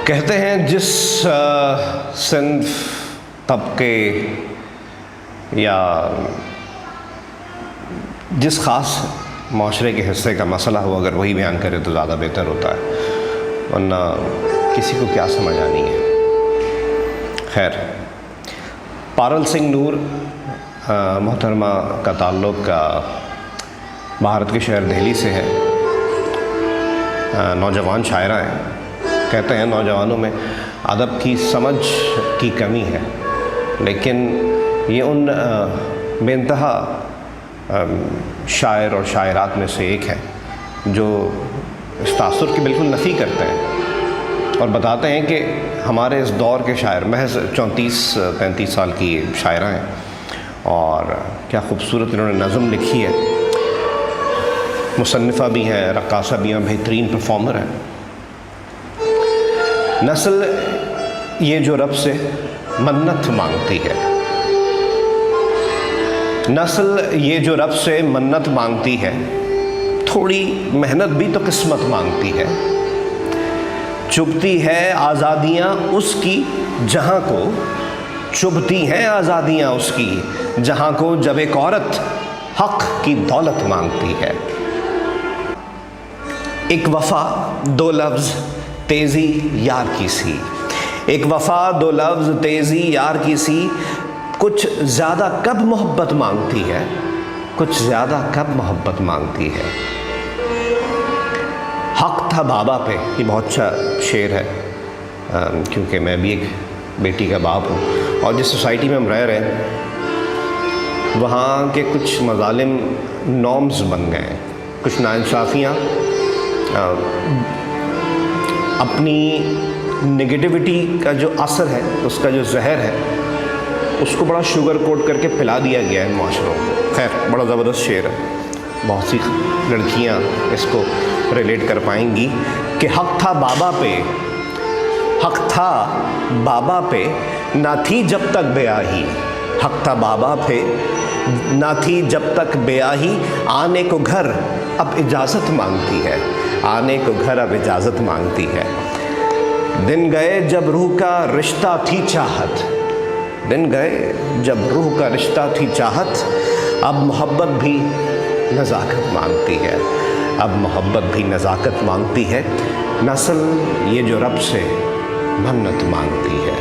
کہتے ہیں جس صنف طبقے یا جس خاص معاشرے کے حصے کا مسئلہ ہو اگر وہی بیان کرے تو زیادہ بہتر ہوتا ہے، ورنہ کسی کو کیا سمجھ آنی ہے۔ خیر، پارل سنگھ نور محترمہ کا تعلق بھارت کے شہر دہلی سے ہے، نوجوان شاعرہ ہیں۔ کہتے ہیں نوجوانوں میں ادب کی سمجھ کی کمی ہے، لیکن یہ ان بے انتہا شاعر اور شاعرات میں سے ایک ہے جو اس تاثر کی بالکل نفی کرتے ہیں اور بتاتے ہیں کہ ہمارے اس دور کے شاعر محض 34-35 سال کی شاعرہ ہیں، اور کیا خوبصورت انہوں نے نظم لکھی ہے، مصنفہ بھی ہیں، رقاصہ بھی ہیں، بہترین پرفارمر ہیں۔ نسل یہ جو رب سے منت مانگتی ہے، نسل یہ جو رب سے منت مانگتی ہے، تھوڑی محنت بھی تو قسمت مانگتی ہے۔ چبھتی ہے آزادیاں اس کی جہاں کو، چبھتی ہیں آزادیاں اس کی جہاں کو، جب ایک عورت حق کی دولت مانگتی ہے۔ ایک وفا دو لفظ تیزی یار کی سی، ایک وفا دو لفظ تیزی یار کی سی، کچھ زیادہ کب محبت مانگتی ہے، کچھ زیادہ کب محبت مانگتی ہے۔ حق تھا بابا پہ، یہ بہت اچھا شعر ہے، کیونکہ میں بھی ایک بیٹی کا باپ ہوں، اور جس سوسائٹی میں ہم رہ رہے ہیں وہاں کے کچھ مظالم نارمز بن گئے ہیں، کچھ ناانصافیاں اپنی نگیٹیوٹی کا جو اثر ہے، اس کا جو زہر ہے، اس کو بڑا شوگر کوٹ کر کے پلا دیا گیا ہے معاشروں کو۔ خیر، بڑا زبردست شعر ہے، بہت سی لڑکیاں اس کو ریلیٹ کر پائیں گی کہ حق تھا بابا پہ، حق تھا بابا پہ نہ تھی جب تک بیاہی، حق تھا بابا پہ نہ تھی جب تک بیاہی، آنے کو گھر اب اجازت مانگتی ہے، آنے کو گھر اب اجازت مانگتی ہے۔ دن گئے جب روح کا رشتہ تھی چاہت، دن گئے جب روح کا رشتہ تھی چاہت، اب محبت بھی نزاکت مانگتی ہے، اب محبت بھی نزاکت مانگتی ہے۔ نسل یہ جو رب سے منت مانگتی ہے۔